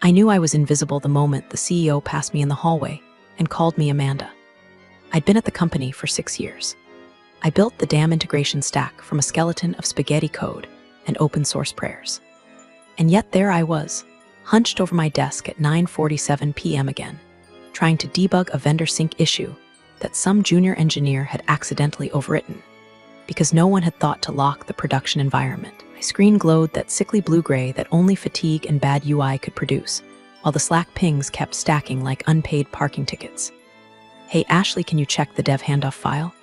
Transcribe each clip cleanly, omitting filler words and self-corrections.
I knew I was invisible the moment the CEO passed me in the hallway and called me Amanda. I'd been at the company for 6 years. I built the damn integration stack from a skeleton of spaghetti code and open source prayers. And yet there I was, hunched over my desk at 9:47 p.m. again, trying to debug a vendor sync issue that some junior engineer had accidentally overwritten. Because no one had thought to lock the production environment, my screen glowed that sickly blue-gray that only fatigue and bad UI could produce, while the Slack pings kept stacking like unpaid parking tickets. Hey Ashley, can you check the dev handoff file?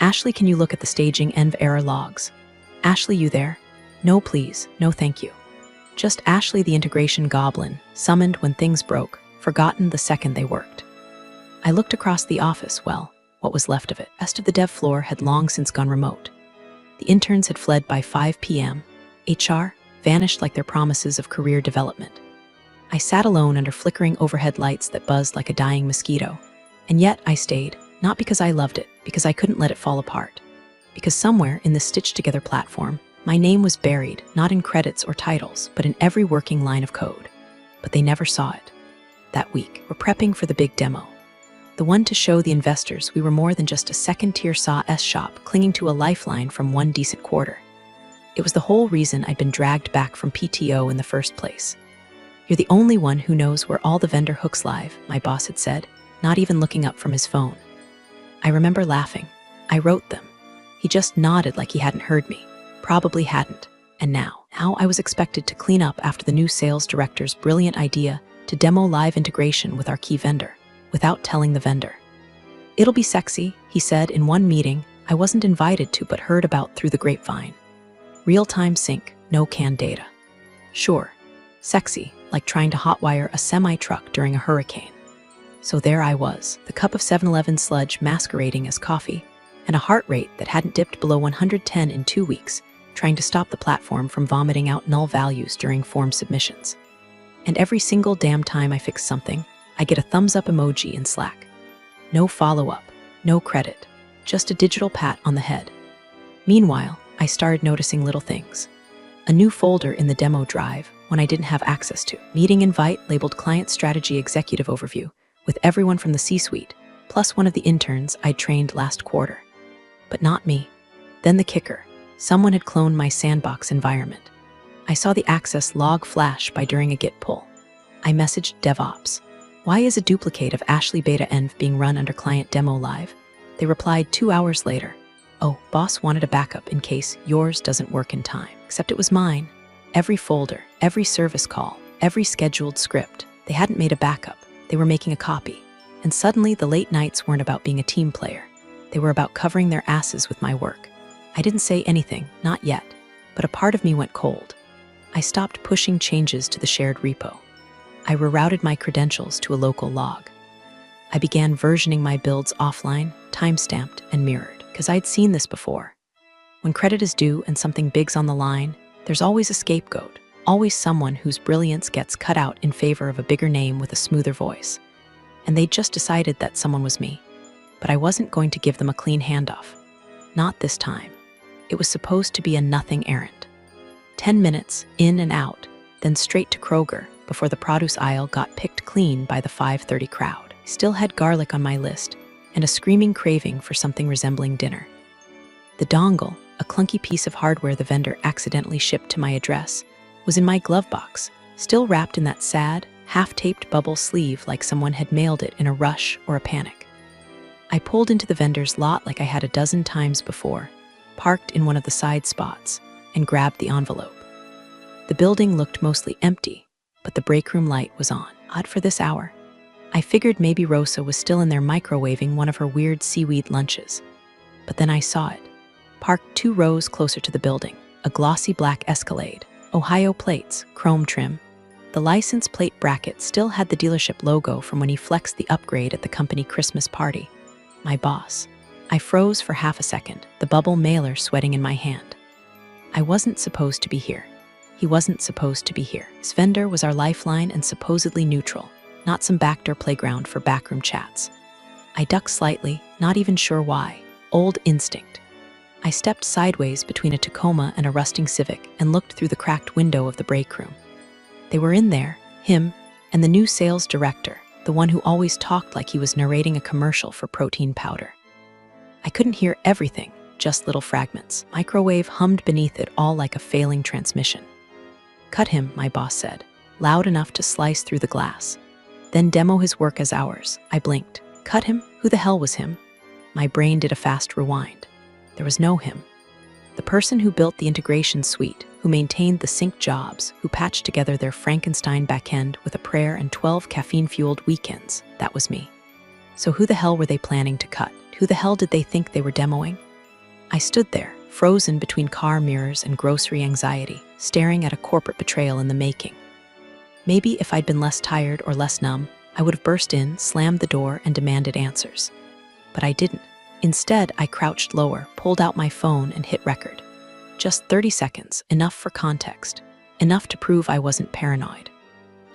Ashley, can you look at the staging env error logs? Ashley, you there? No please, no thank you. Just Ashley the integration goblin, summoned when things broke, forgotten the second they worked. I looked across the office, well, what was left of it. The rest of the dev floor had long since gone remote. The interns had fled by 5 p.m. HR vanished like their promises of career development. I sat alone under flickering overhead lights that buzzed like a dying mosquito. And yet I stayed, not because I loved it, because I couldn't let it fall apart. Because somewhere in this stitched-together platform, my name was buried, not in credits or titles, but in every working line of code. But they never saw it. That week, we're prepping for the big demo. The one to show the investors we were more than just a second-tier SaaS shop clinging to a lifeline from one decent quarter. It was the whole reason I'd been dragged back from PTO in the first place. You're the only one who knows where all the vendor hooks live, my boss had said, not even looking up from his phone. I remember laughing. I wrote them. He just nodded like he hadn't heard me. Probably hadn't. And now I was expected to clean up after the new sales director's brilliant idea to demo live integration with our key vendor, without telling the vendor. It'll be sexy, he said in one meeting I wasn't invited to but heard about through the grapevine. Real-time sync, no canned data. Sure, sexy, like trying to hotwire a semi-truck during a hurricane. So there I was, the cup of 7-Eleven sludge masquerading as coffee, and a heart rate that hadn't dipped below 110 in 2 weeks, trying to stop the platform from vomiting out null values during form submissions. And every single damn time I fix something, I get a thumbs-up emoji in Slack. No follow-up, no credit, just a digital pat on the head. Meanwhile, I started noticing little things. A new folder in the demo drive when I didn't have access to. Meeting invite labeled Client Strategy Executive Overview with everyone from the C-suite, plus one of the interns I'd trained last quarter. But not me. Then the kicker. Someone had cloned my sandbox environment. I saw the access log flash by during a Git pull. I messaged DevOps. Why is a duplicate of Ashley Beta Env being run under Client Demo Live? They replied 2 hours later. Oh, boss wanted a backup in case yours doesn't work in time. Except it was mine. Every folder, every service call, every scheduled script. They hadn't made a backup. They were making a copy. And suddenly the late nights weren't about being a team player. They were about covering their asses with my work. I didn't say anything, not yet, but a part of me went cold. I stopped pushing changes to the shared repo. I rerouted my credentials to a local log. I began versioning my builds offline, time-stamped and mirrored, because I'd seen this before. When credit is due and something big's on the line, there's always a scapegoat, always someone whose brilliance gets cut out in favor of a bigger name with a smoother voice. And they'd just decided that someone was me. But I wasn't going to give them a clean handoff. Not this time. It was supposed to be a nothing errand. 10 minutes, in and out, then straight to Kroger before the produce aisle got picked clean by the 5:30 crowd. I still had garlic on my list and a screaming craving for something resembling dinner. The dongle, a clunky piece of hardware the vendor accidentally shipped to my address, was in my glove box, still wrapped in that sad, half-taped bubble sleeve like someone had mailed it in a rush or a panic. I pulled into the vendor's lot like I had a dozen times before, parked in one of the side spots, and grabbed the envelope. The building looked mostly empty, but the break room light was on. Odd for this hour. I figured maybe Rosa was still in there microwaving one of her weird seaweed lunches. But then I saw it. Parked 2 rows closer to the building, a glossy black Escalade, Ohio plates, chrome trim. The license plate bracket still had the dealership logo from when he flexed the upgrade at the company Christmas party. My boss. I froze for half a second, the bubble mailer sweating in my hand. I wasn't supposed to be here. He wasn't supposed to be here. This vendor was our lifeline and supposedly neutral, not some backdoor playground for backroom chats. I ducked slightly, not even sure why. Old instinct. I stepped sideways between a Tacoma and a rusting Civic and looked through the cracked window of the break room. They were in there, him, And the new sales director, the one who always talked like he was narrating a commercial for protein powder. I couldn't hear everything, just little fragments. Microwave hummed beneath it all like a failing transmission. "Cut him," my boss said, loud enough to slice through the glass. "Then demo his work as ours." I blinked. Cut him? Who the hell was him? My brain did a fast rewind. There was no him. The person who built the integration suite, who maintained the sync jobs, who patched together their Frankenstein backend with a prayer and 12 caffeine-fueled weekends, that was me. So who the hell were they planning to cut? Who the hell did they think they were demoing? I stood there, frozen between car mirrors and grocery anxiety, staring at a corporate betrayal in the making. Maybe if I'd been less tired or less numb, I would have burst in, slammed the door, and demanded answers. But I didn't. Instead, I crouched lower, pulled out my phone, and hit record. Just 30 seconds, enough for context. Enough to prove I wasn't paranoid.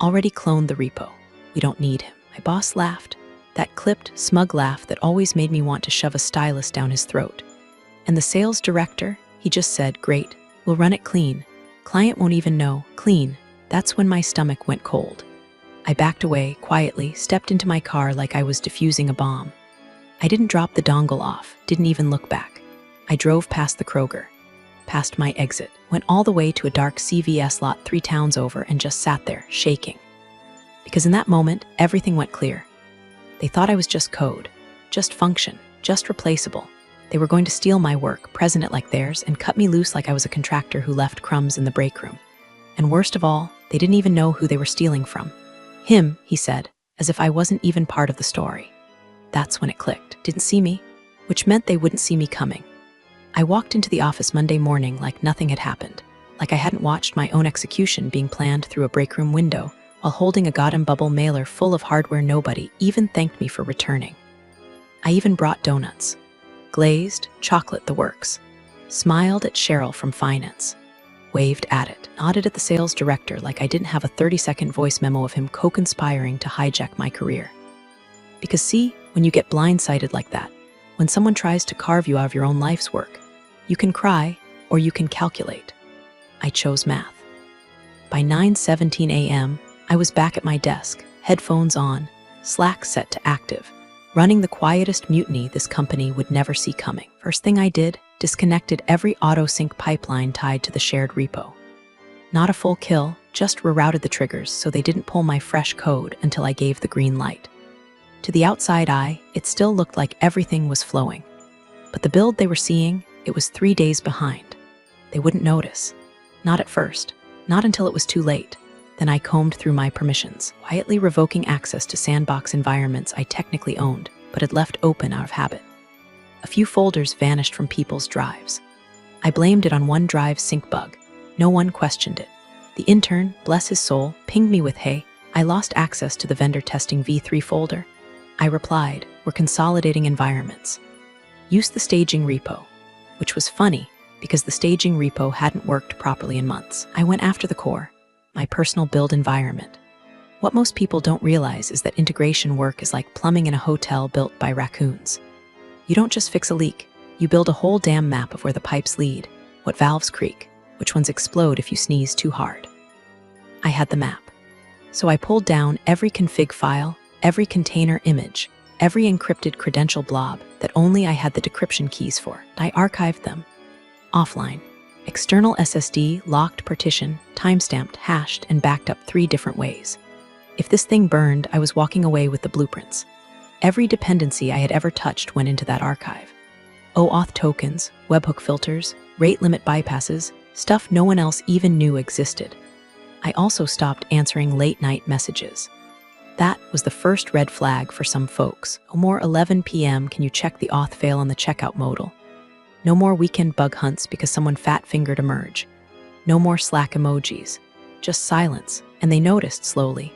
Already cloned the repo. We don't need him. My boss laughed. That clipped, smug laugh that always made me want to shove a stylus down his throat. And the sales director, he just said, "Great, we'll run it clean. Client won't even know." Clean. That's when my stomach went cold. I backed away, quietly, stepped into my car like I was defusing a bomb. I didn't drop the dongle off, didn't even look back. I drove past the Kroger, past my exit, went all the way to a dark CVS lot 3 towns over and just sat there, shaking. Because in that moment, everything went clear. They thought I was just code, just function, just replaceable. They were going to steal my work, present it like theirs, and cut me loose like I was a contractor who left crumbs in the break room. And worst of all, they didn't even know who they were stealing from. "Him," he said, as if I wasn't even part of the story. That's when it clicked. Didn't see me, which meant they wouldn't see me coming. I walked into the office Monday morning like nothing had happened, like I hadn't watched my own execution being planned through a break room window while holding a goddamn bubble mailer full of hardware nobody even thanked me for returning. I even brought donuts. Glazed, chocolate, the works. Smiled at Cheryl from finance. Waved at it, nodded at the sales director like I didn't have a 30-second voice memo of him co-conspiring to hijack my career. Because see, when you get blindsided like that, when someone tries to carve you out of your own life's work, you can cry or you can calculate. I chose math. By 9:17 a.m., I was back at my desk, headphones on, Slack set to active, running the quietest mutiny this company would never see coming. First thing I did, disconnected every auto-sync pipeline tied to the shared repo. Not a full kill, just rerouted the triggers so they didn't pull my fresh code until I gave the green light. To the outside eye, it still looked like everything was flowing. But the build they were seeing, it was 3 days behind. They wouldn't notice. Not at first. Not until it was too late. Then I combed through my permissions, quietly revoking access to sandbox environments I technically owned, but had left open out of habit. A few folders vanished from people's drives. I blamed it on OneDrive's sync bug. No one questioned it. The intern, bless his soul, pinged me with, "Hey, I lost access to the vendor testing V3 folder." I replied, "We're consolidating environments. Use the staging repo," which was funny because the staging repo hadn't worked properly in months. I went after the core, my personal build environment. What most people don't realize is that integration work is like plumbing in a hotel built by raccoons. You don't just fix a leak, you build a whole damn map of where the pipes lead, what valves creak, which ones explode if you sneeze too hard. I had the map. So I pulled down every config file, every container image, every encrypted credential blob that only I had the decryption keys for. I archived them. Offline. External SSD, locked partition, timestamped, hashed, and backed up 3 different ways. If this thing burned, I was walking away with the blueprints. Every dependency I had ever touched went into that archive. OAuth tokens, webhook filters, rate limit bypasses, stuff no one else even knew existed. I also stopped answering late-night messages. That was the first red flag for some folks. No more 11 p.m. can you check the auth fail on the checkout modal. No more weekend bug hunts because someone fat-fingered a merge. No more Slack emojis. Just silence, and they noticed slowly.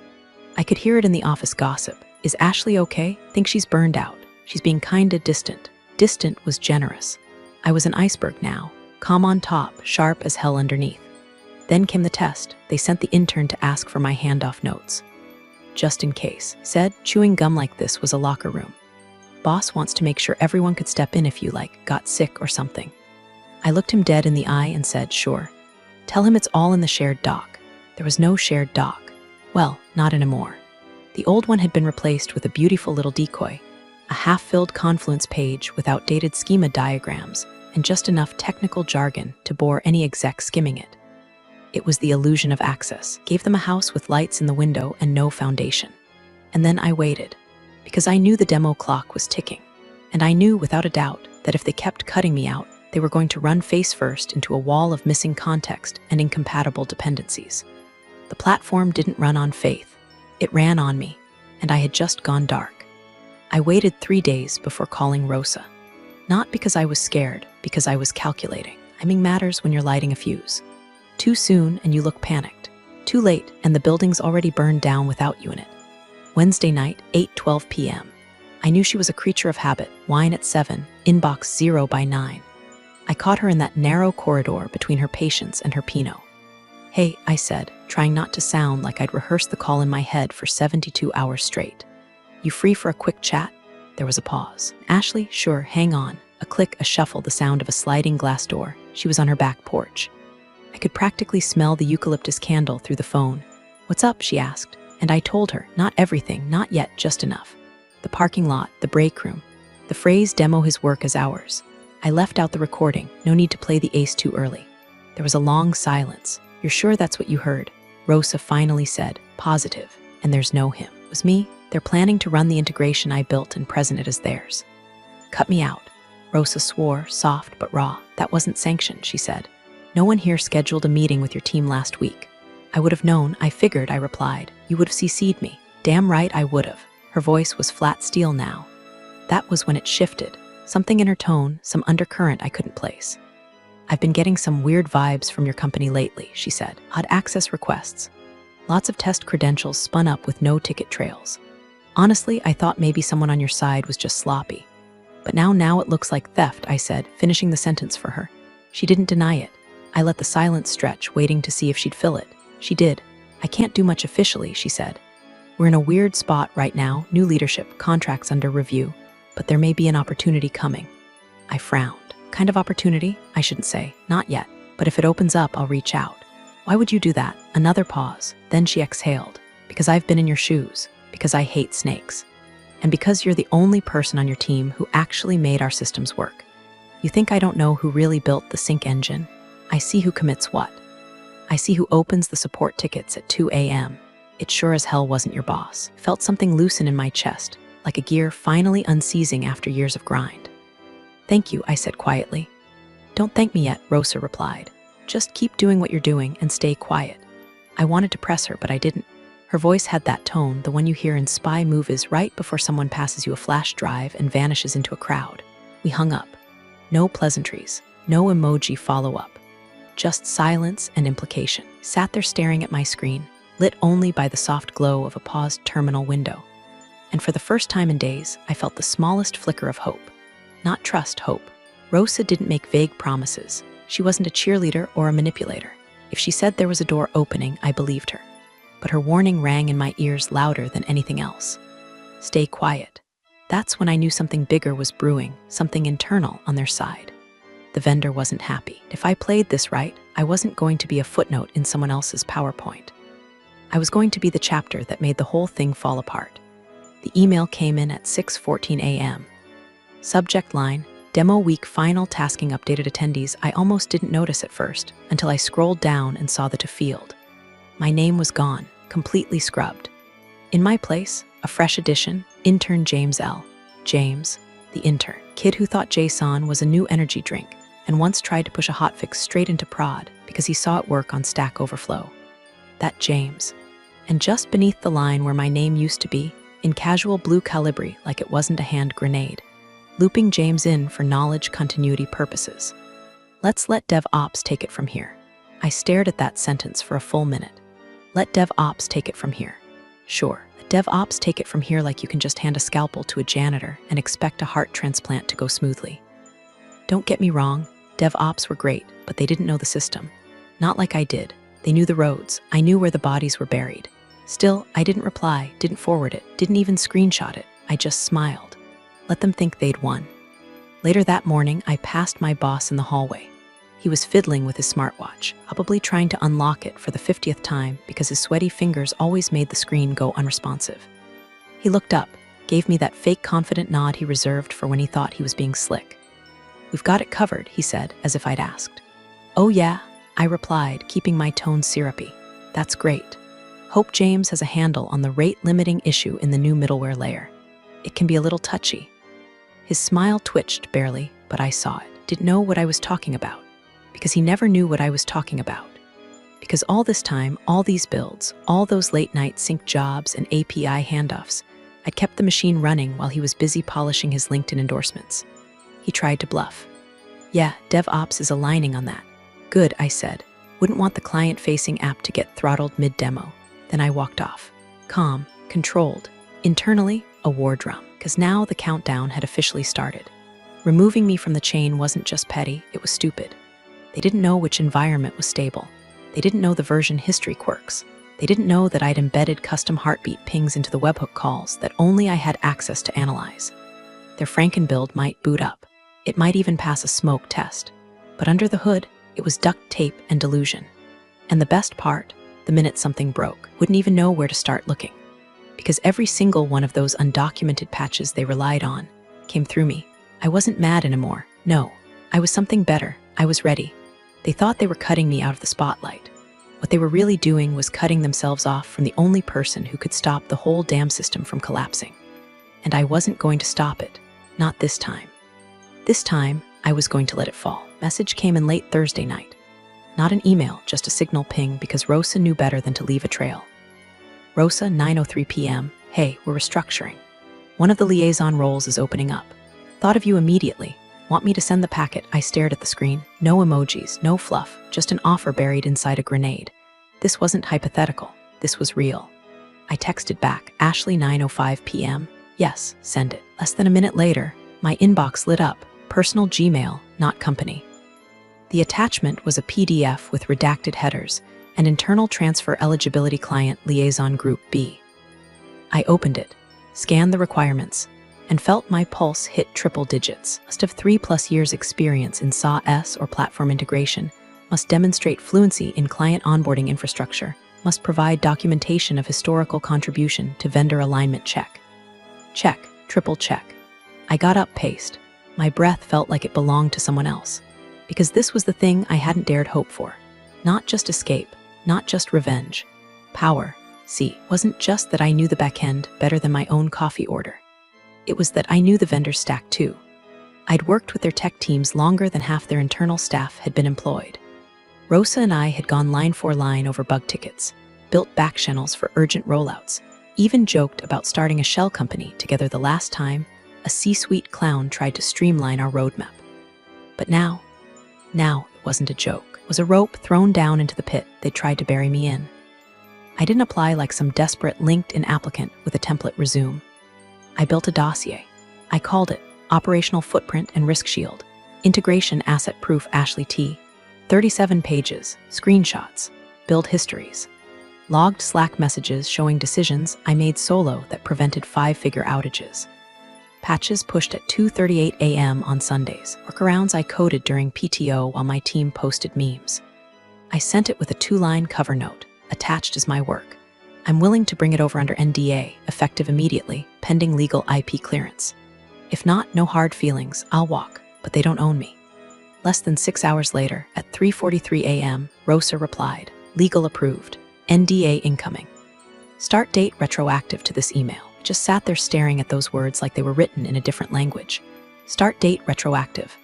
I could hear it in the office gossip. Is Ashley okay? Think she's burned out. She's being kinda distant. Distant was generous. I was an iceberg now, calm on top, sharp as hell underneath. Then came the test. They sent the intern to ask for my handoff notes. Just in case, said, chewing gum like this was a locker room. Boss wants to make sure everyone could step in if you, got sick or something. I looked him dead in the eye and said, sure. Tell him it's all in the shared doc. There was no shared doc. Well, Not anymore. The old one had been replaced with a beautiful little decoy, a half-filled Confluence page with outdated schema diagrams and just enough technical jargon to bore any exec skimming it. It was the illusion of access, gave them a house with lights in the window and no foundation. And then I waited, because I knew the demo clock was ticking, and I knew without a doubt that if they kept cutting me out, they were going to run face first into a wall of missing context and incompatible dependencies. The platform didn't run on faith. It ran on me, and I had just gone dark. I waited 3 days before calling Rosa. Not because I was scared, because I was calculating. Timing matters when you're lighting a fuse. Too soon and you look panicked. Too late and the building's already burned down without you in it. Wednesday night, 8:12 p.m. I knew she was a creature of habit, wine at 7, inbox 0 by 9. I caught her in that narrow corridor between her patients and her Pinot. "Hey," I said, trying not to sound like I'd rehearsed the call in my head for 72 hours straight. "You free for a quick chat?" There was a pause. "Ashley, sure, hang on." A click, a shuffle, the sound of a sliding glass door. She was on her back porch. I could practically smell the eucalyptus candle through the phone. "What's up?" she asked. And I told her, not everything, not yet, just enough. The parking lot, the break room. The phrase demo his work as ours. I left out the recording, no need to play the ace too early. There was a long silence. "You're sure that's what you heard?" Rosa finally said, "Positive. And there's no him." It was me. They're planning to run the integration I built and present it as theirs. "Cut me out." Rosa swore, soft but raw. "That wasn't sanctioned," she said. "No one here scheduled a meeting with your team last week." "I would have known, I figured," I replied. "You would have CC'd me." "Damn right I would have." Her voice was flat steel now. That was when it shifted. Something in her tone, some undercurrent I couldn't place. "I've been getting some weird vibes from your company lately," she said. "Odd access requests. Lots of test credentials spun up with no ticket trails. Honestly, I thought maybe someone on your side was just sloppy. But now it looks like theft," I said, finishing the sentence for her. She didn't deny it. I let the silence stretch, waiting to see if she'd fill it. She did. "I can't do much officially," she said. "We're in a weird spot right now, new leadership, contracts under review, but there may be an opportunity coming." I frowned. "Kind of opportunity?" I shouldn't say. "Not yet, but if it opens up, I'll reach out." "Why would you do that?" Another pause. Then she exhaled. "Because I've been in your shoes. Because I hate snakes. And because you're the only person on your team who actually made our systems work. You think I don't know who really built the sync engine? I see who commits what. I see who opens the support tickets at 2 a.m. It sure as hell wasn't your boss." Felt something loosen in my chest, like a gear finally unseizing after years of grind. "Thank you," I said quietly. "Don't thank me yet," Rosa replied. "Just keep doing what you're doing and stay quiet." I wanted to press her, but I didn't. Her voice had that tone, the one you hear in spy movies right before someone passes you a flash drive and vanishes into a crowd. We hung up. No pleasantries, no emoji follow-up. Just silence and implication. Sat there staring at my screen, lit only by the soft glow of a paused terminal window. And for the first time in days, I felt the smallest flicker of hope. Not trust, hope. Rosa didn't make vague promises. She wasn't a cheerleader or a manipulator. If she said there was a door opening, I believed her. But her warning rang in my ears louder than anything else. Stay quiet. That's when I knew something bigger was brewing, something internal on their side. The vendor wasn't happy. If I played this right, I wasn't going to be a footnote in someone else's PowerPoint. I was going to be the chapter that made the whole thing fall apart. The email came in at 6:14 a.m. Subject line, Demo Week Final Tasking Updated Attendees. I almost didn't notice at first, until I scrolled down and saw the to field. My name was gone, completely scrubbed. In my place, a fresh addition, intern James L. James, the intern, kid who thought JSON was a new energy drink and once tried to push a hotfix straight into prod because he saw it work on Stack Overflow. That James. And just beneath the line where my name used to be, in casual blue calibri like it wasn't a hand grenade, looping James in for knowledge continuity purposes. Let's let DevOps take it from here. I stared at that sentence for a full minute. Let DevOps take it from here. Sure, let DevOps take it from here like you can just hand a scalpel to a janitor and expect a heart transplant to go smoothly. Don't get me wrong, DevOps were great, but they didn't know the system. Not like I did. They knew the roads. I knew where the bodies were buried. Still, I didn't reply, didn't forward it, didn't even screenshot it. I just smiled. Let them think they'd won. Later that morning, I passed my boss in the hallway. He was fiddling with his smartwatch, probably trying to unlock it for the 50th time because his sweaty fingers always made the screen go unresponsive. He looked up, gave me that fake confident nod he reserved for when he thought he was being slick. "We've got it covered," he said, as if I'd asked. "Oh yeah," I replied, keeping my tone syrupy. "That's great. Hope James has a handle on the rate-limiting issue in the new middleware layer. It can be a little touchy." His smile twitched barely, but I saw it. Didn't know what I was talking about. Because he never knew what I was talking about. Because all this time, all these builds, all those late-night sync jobs and API handoffs, I'd kept the machine running while he was busy polishing his LinkedIn endorsements. He tried to bluff. "Yeah, DevOps is aligning on that." "Good," I said. Wouldn't want the client-facing app to get throttled mid-demo. Then I walked off. Calm, controlled. Internally, a war drum, because now the countdown had officially started. Removing me from the chain wasn't just petty, it was stupid. They didn't know which environment was stable. They didn't know the version history quirks. They didn't know that I'd embedded custom heartbeat pings into the webhook calls that only I had access to analyze. Their Frankenbuild might boot up. It might even pass a smoke test. But under the hood, it was duct tape and delusion. And the best part, the minute something broke, wouldn't even know where to start looking. Because every single one of those undocumented patches they relied on came through me. I wasn't mad anymore. No, I was something better. I was ready. They thought they were cutting me out of the spotlight. What they were really doing was cutting themselves off from the only person who could stop the whole damn system from collapsing. And I wasn't going to stop it. Not this time. This time, I was going to let it fall. Message came in late Thursday night. Not an email, just a signal ping because Rosa knew better than to leave a trail. Rosa, 9:03 p.m. "Hey, we're restructuring. One of the liaison roles is opening up. Thought of you immediately. Want me to send the packet?" I stared at the screen. No emojis, no fluff, just an offer buried inside a grenade. This wasn't hypothetical. This was real. I texted back, Ashley, 9:05 p.m. "Yes, send it." Less than a minute later, my inbox lit up. Personal Gmail, not company. The attachment was a PDF with redacted headers, an internal transfer eligibility client liaison group B. I opened it, scanned the requirements, and felt my pulse hit triple digits. Must have 3+ years experience in SaaS or platform integration, must demonstrate fluency in client onboarding infrastructure, must provide documentation of historical contribution to vendor alignment check. Check, triple check. I got up paced. My breath felt like it belonged to someone else. Because this was the thing I hadn't dared hope for. Not just escape, not just revenge. Power. See, wasn't just that I knew the back end better than my own coffee order. It was that I knew the vendor stack too. I'd worked with their tech teams longer than half their internal staff had been employed. Rosa and I had gone line for line over bug tickets, built back channels for urgent rollouts, even joked about starting a shell company together the last time a C-suite clown tried to streamline our roadmap. But now it wasn't a joke. It was a rope thrown down into the pit they tried to bury me in. I didn't apply like some desperate LinkedIn applicant with a template resume. I built a dossier. I called it Operational Footprint and Risk Shield, Integration Asset Proof Ashley T. 37 pages, screenshots, build histories, logged Slack messages showing decisions I made solo that prevented 5-figure outages. Patches pushed at 2:38 a.m. on Sundays, workarounds I coded during PTO while my team posted memes. I sent it with a 2-line cover note, attached as my work. I'm willing to bring it over under NDA, effective immediately, pending legal IP clearance. If not, no hard feelings, I'll walk, but they don't own me. Less than 6 hours later, at 3:43 a.m., Rosa replied, legal approved, NDA incoming. Start date retroactive to this email. I just sat there staring at those words like they were written in a different language. Start date retroactive.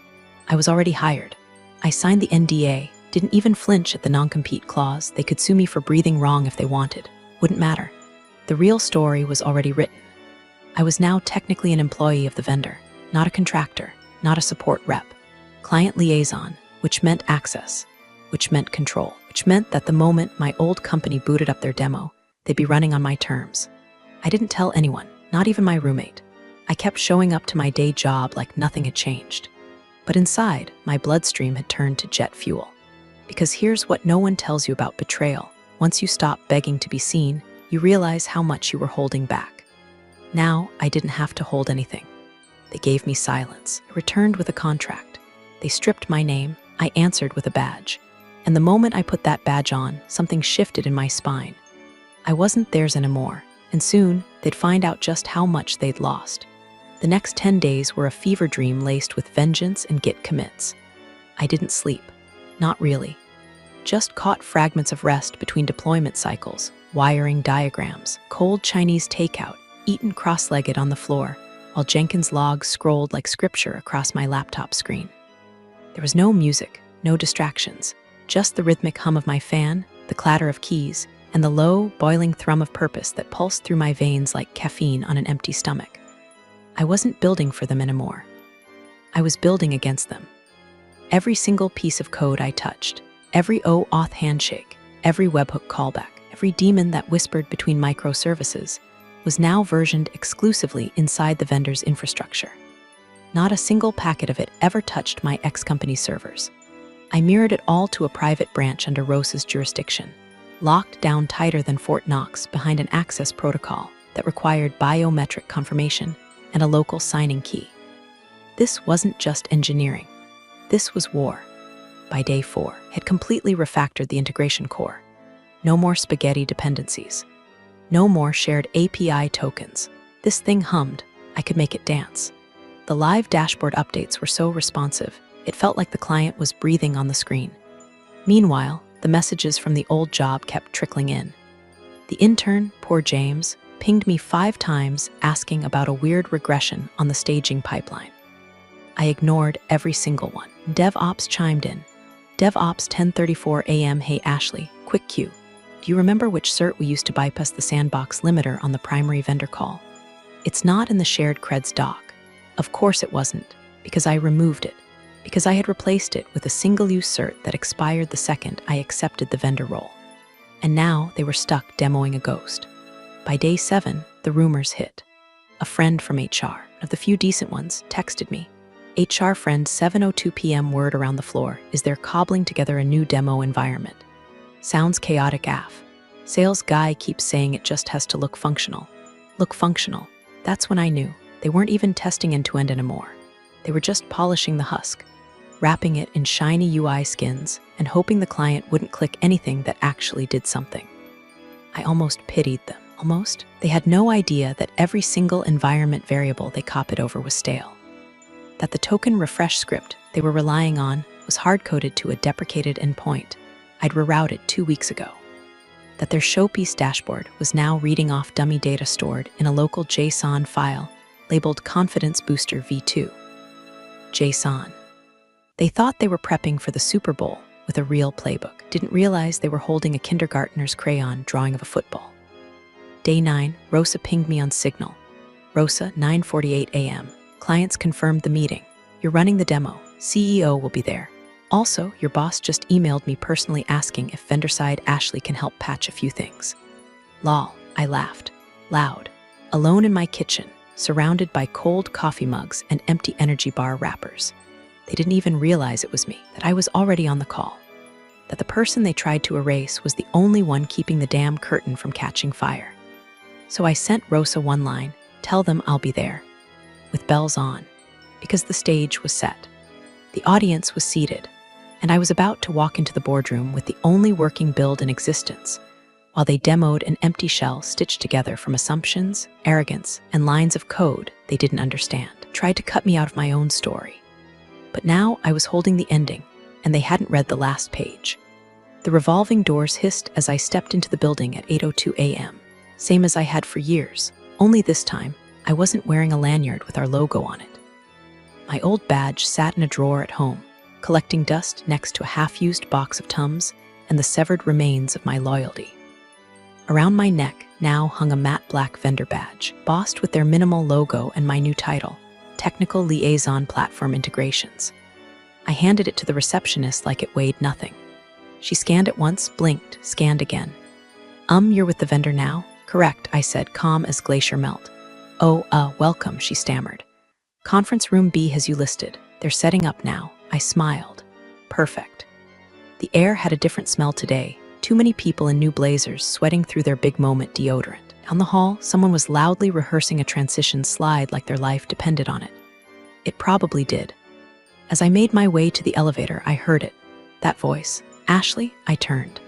I was already hired. I signed the NDA, didn't even flinch at the non-compete clause. They could sue me for breathing wrong if they wanted. Wouldn't matter. The real story was already written. I was now technically an employee of the vendor, not a contractor, not a support rep. Client liaison, which meant access, which meant control, which meant that the moment my old company booted up their demo, they'd be running on my terms. I didn't tell anyone, not even my roommate. I kept showing up to my day job like nothing had changed. But inside, my bloodstream had turned to jet fuel. Because here's what no one tells you about betrayal. Once you stop begging to be seen, you realize how much you were holding back. Now, I didn't have to hold anything. They gave me silence. I returned with a contract. They stripped my name, I answered with a badge. And the moment I put that badge on, something shifted in my spine. I wasn't theirs anymore, and soon they'd find out just how much they'd lost. The next 10 days were a fever dream laced with vengeance and Git commits. I didn't sleep. Not really. Just caught fragments of rest between deployment cycles, wiring diagrams, cold Chinese takeout, eaten cross-legged on the floor, while Jenkins logs scrolled like scripture across my laptop screen. There was no music, no distractions, just the rhythmic hum of my fan, the clatter of keys, and the low, boiling thrum of purpose that pulsed through my veins like caffeine on an empty stomach. I wasn't building for them anymore. I was building against them. Every single piece of code I touched, every OAuth handshake, every webhook callback, every daemon that whispered between microservices, was now versioned exclusively inside the vendor's infrastructure. Not a single packet of it ever touched my ex-company's servers. I mirrored it all to a private branch under ROSA's jurisdiction, locked down tighter than Fort Knox behind an access protocol that required biometric confirmation and a local signing key. This wasn't just engineering. This was war. By day 4, had completely refactored the integration core. No more spaghetti dependencies. No more shared API tokens. This thing hummed. I could make it dance. The live dashboard updates were so responsive, it felt like the client was breathing on the screen. Meanwhile, the messages from the old job kept trickling in. The intern, poor James, pinged me 5 times asking about a weird regression on the staging pipeline. I ignored every single one. DevOps chimed in. DevOps 10:34 a.m. Hey Ashley, quick cue. Do you remember which cert we used to bypass the sandbox limiter on the primary vendor call? It's not in the shared creds doc. Of course it wasn't, because I removed it, because I had replaced it with a single-use cert that expired the second I accepted the vendor role. And now they were stuck demoing a ghost. By day 7, the rumors hit. A friend from HR, of the few decent ones, texted me. HR friend 7:02 p.m. word around the floor is they're cobbling together a new demo environment. Sounds chaotic AF. Sales guy keeps saying it just has to look functional. Look functional. That's when I knew. They weren't even testing end-to-end anymore. They were just polishing the husk, wrapping it in shiny UI skins, and hoping the client wouldn't click anything that actually did something. I almost pitied them. Almost. They had no idea that every single environment variable they copied over was stale. That the token refresh script they were relying on was hard-coded to a deprecated endpoint I'd rerouted 2 weeks ago. That their showpiece dashboard was now reading off dummy data stored in a local JSON file labeled Confidence Booster v2. JSON. They thought they were prepping for the Super Bowl with a real playbook, didn't realize they were holding a kindergartner's crayon drawing of a football. Day 9, Rosa pinged me on Signal. Rosa, 9:48 a.m. Clients confirmed the meeting. You're running the demo. CEO will be there. Also, your boss just emailed me personally asking if vendor-side Ashley can help patch a few things. Lol, I laughed. Loud. Alone in my kitchen, surrounded by cold coffee mugs and empty energy bar wrappers. They didn't even realize it was me, that I was already on the call. That the person they tried to erase was the only one keeping the damn curtain from catching fire. So I sent Rosa one line, tell them I'll be there, with bells on, because the stage was set. The audience was seated, and I was about to walk into the boardroom with the only working build in existence, while they demoed an empty shell stitched together from assumptions, arrogance, and lines of code they didn't understand, tried to cut me out of my own story. But now I was holding the ending, and they hadn't read the last page. The revolving doors hissed as I stepped into the building at 8:02 a.m., same as I had for years, only this time, I wasn't wearing a lanyard with our logo on it. My old badge sat in a drawer at home, collecting dust next to a half-used box of Tums and the severed remains of my loyalty. Around my neck now hung a matte black vendor badge, bossed with their minimal logo and my new title, Technical Liaison Platform Integrations. I handed it to the receptionist like it weighed nothing. She scanned it once, blinked, scanned again. You're with the vendor now? Correct, I said, calm as glacier melt. Welcome, she stammered. Conference room B has you listed. They're setting up now. I smiled. Perfect. The air had a different smell today. Too many people in new blazers sweating through their big moment deodorant. Down the hall, someone was loudly rehearsing a transition slide like their life depended on it. It probably did. As I made my way to the elevator, I heard it. That voice. Ashley, I turned.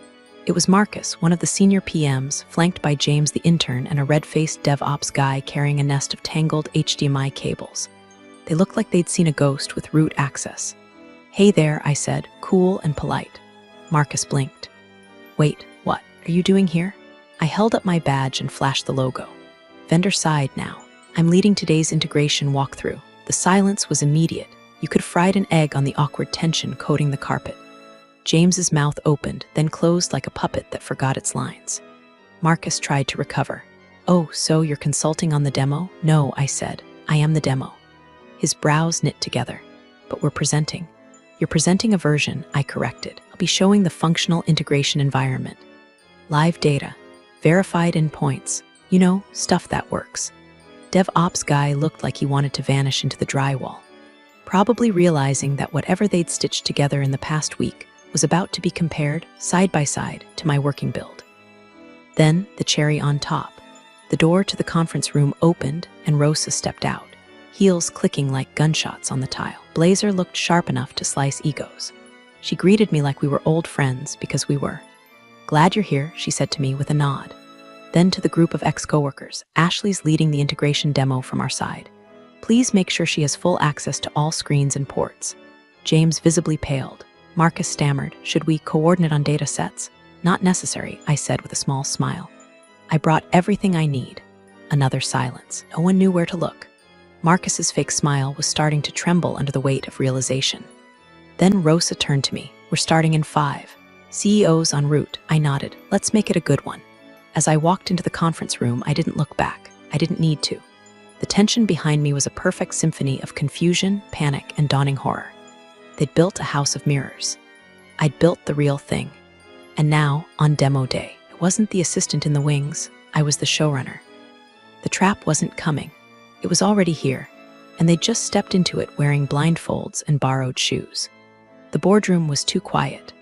It was Marcus, one of the senior PMs, flanked by James the intern and a red-faced DevOps guy carrying a nest of tangled HDMI cables. They looked like they'd seen a ghost with root access. "Hey there," I said, cool and polite. Marcus blinked. "Wait, what are you doing here?" I held up my badge and flashed the logo. Vendor side now. I'm leading today's integration walkthrough. The silence was immediate. You could have fried an egg on the awkward tension coating the carpet. James's mouth opened, then closed like a puppet that forgot its lines. Marcus tried to recover. "Oh, so you're consulting on the demo?" "No," I said. "I am the demo." His brows knit together. "But we're presenting." "You're presenting a version," I corrected. "I'll be showing the functional integration environment. Live data, verified endpoints, you know, stuff that works." DevOps guy looked like he wanted to vanish into the drywall, probably realizing that whatever they'd stitched together in the past week was about to be compared, side by side, to my working build. Then, the cherry on top. The door to the conference room opened and Rosa stepped out, heels clicking like gunshots on the tile. Blazer looked sharp enough to slice egos. She greeted me like we were old friends, because we were. "Glad you're here," she said to me with a nod. Then to the group of ex-coworkers, "Ashley's leading the integration demo from our side. Please make sure she has full access to all screens and ports." James visibly paled. Marcus stammered, "Should we coordinate on data sets?" "Not necessary," I said with a small smile. "I brought everything I need." Another silence. No one knew where to look. Marcus's fake smile was starting to tremble under the weight of realization. Then Rosa turned to me. "We're starting in 5. CEOs en route." I nodded. "Let's make it a good one." As I walked into the conference room, I didn't look back. I didn't need to. The tension behind me was a perfect symphony of confusion, panic, and dawning horror. They'd built a house of mirrors. I'd built the real thing. And now, on demo day, I wasn't the assistant in the wings, I was the showrunner. The trap wasn't coming. It was already here, and they'd just stepped into it wearing blindfolds and borrowed shoes. The boardroom was too quiet.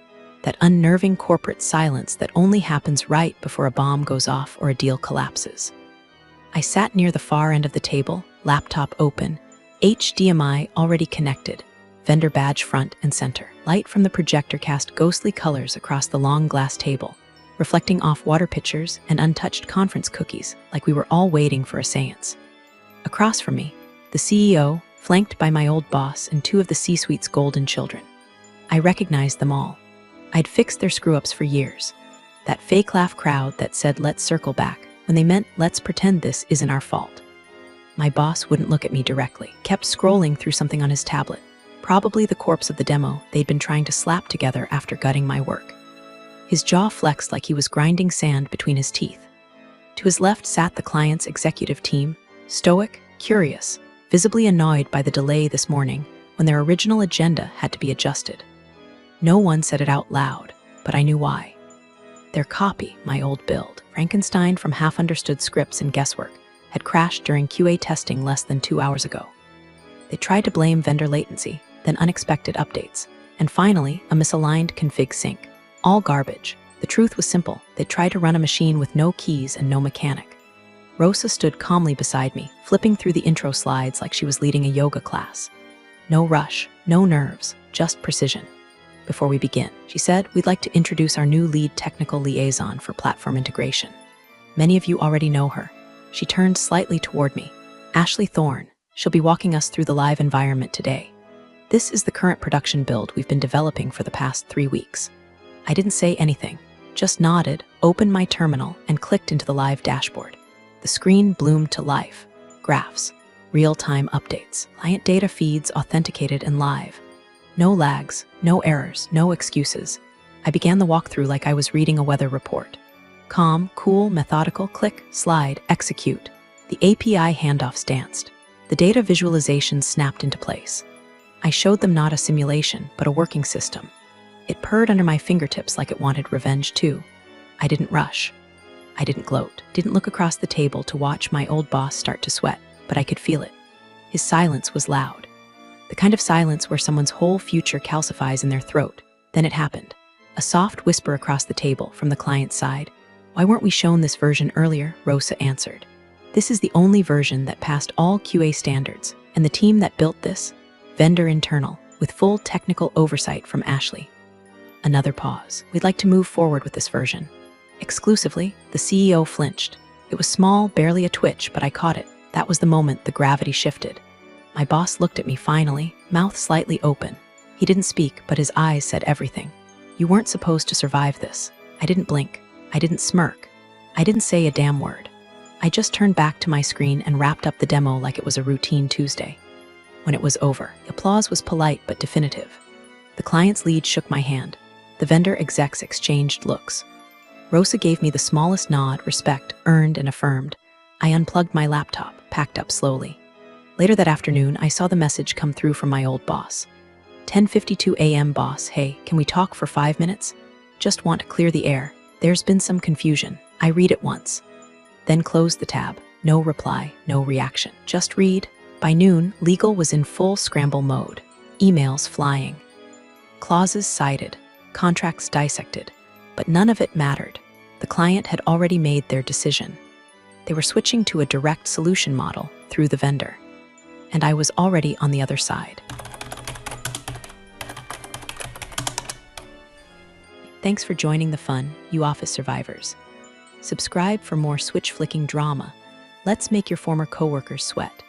That unnerving corporate silence that only happens right before a bomb goes off or a deal collapses. I sat near the far end of the table, laptop open, HDMI already connected, vendor badge front and center. Light from the projector cast ghostly colors across the long glass table, reflecting off water pitchers and untouched conference cookies like we were all waiting for a seance. Across from me, the CEO, flanked by my old boss and 2 of the C-suite's golden children. I recognized them all. I'd fixed their screw-ups for years. That fake laugh crowd that said, "Let's circle back," when they meant, "Let's pretend this isn't our fault." My boss wouldn't look at me directly, kept scrolling through something on his tablet. Probably the corpse of the demo they'd been trying to slap together after gutting my work. His jaw flexed like he was grinding sand between his teeth. To his left sat the client's executive team, stoic, curious, visibly annoyed by the delay this morning when their original agenda had to be adjusted. No one said it out loud, but I knew why. Their copy, my old build, Frankenstein from half-understood scripts and guesswork, had crashed during QA testing less than 2 hours ago. They tried to blame vendor latency, then unexpected updates, and finally, a misaligned config sync. All garbage. The truth was simple. They tried to run a machine with no keys and no mechanic. Rosa stood calmly beside me, flipping through the intro slides like she was leading a yoga class. "No rush, no nerves, just precision. Before we begin," she said, "we'd like to introduce our new lead technical liaison for platform integration. Many of you already know her." She turned slightly toward me. "Ashley Thorne. She'll be walking us through the live environment today. This is the current production build we've been developing for the past 3 weeks." I didn't say anything, just nodded, opened my terminal, and clicked into the live dashboard. The screen bloomed to life. Graphs, real-time updates, client data feeds authenticated and live. No lags, no errors, no excuses. I began the walkthrough like I was reading a weather report. Calm, cool, methodical, click, slide, execute. The API handoffs danced. The data visualizations snapped into place. I showed them not a simulation, but a working system. It purred under my fingertips like it wanted revenge too. I didn't rush. I didn't gloat. Didn't look across the table to watch my old boss start to sweat, but I could feel it. His silence was loud. The kind of silence where someone's whole future calcifies in their throat. Then it happened. A soft whisper across the table from the client's side. "Why weren't we shown this version earlier?" Rosa answered. "This is the only version that passed all QA standards, and the team that built this, vendor internal, with full technical oversight from Ashley. Another pause. We'd like to move forward with this version. Exclusively, the CEO flinched. It was small, barely a twitch, but I caught it. That was the moment the gravity shifted. My boss looked at me finally, mouth slightly open. He didn't speak, but his eyes said everything. You weren't supposed to survive this. I didn't blink. I didn't smirk. I didn't say a damn word. I just turned back to my screen and wrapped up the demo like it was a routine Tuesday. When it was over, the applause was polite but definitive. The client's lead shook my hand. The vendor execs exchanged looks. Rosa gave me the smallest nod, respect, earned and affirmed. I unplugged my laptop, packed up slowly. Later that afternoon, I saw the message come through from my old boss. 10:52 a.m. boss, hey, can we talk for 5 minutes? Just want to clear the air. There's been some confusion. I read it once. Then closed the tab. No reply, no reaction. Just read. By noon, legal was in full scramble mode. Emails flying. Clauses cited. Contracts dissected. But none of it mattered. The client had already made their decision. They were switching to a direct solution model through the vendor. And I was already on the other side. Thanks for joining the fun, you office survivors. Subscribe for more switch-flicking drama. Let's make your former coworkers sweat.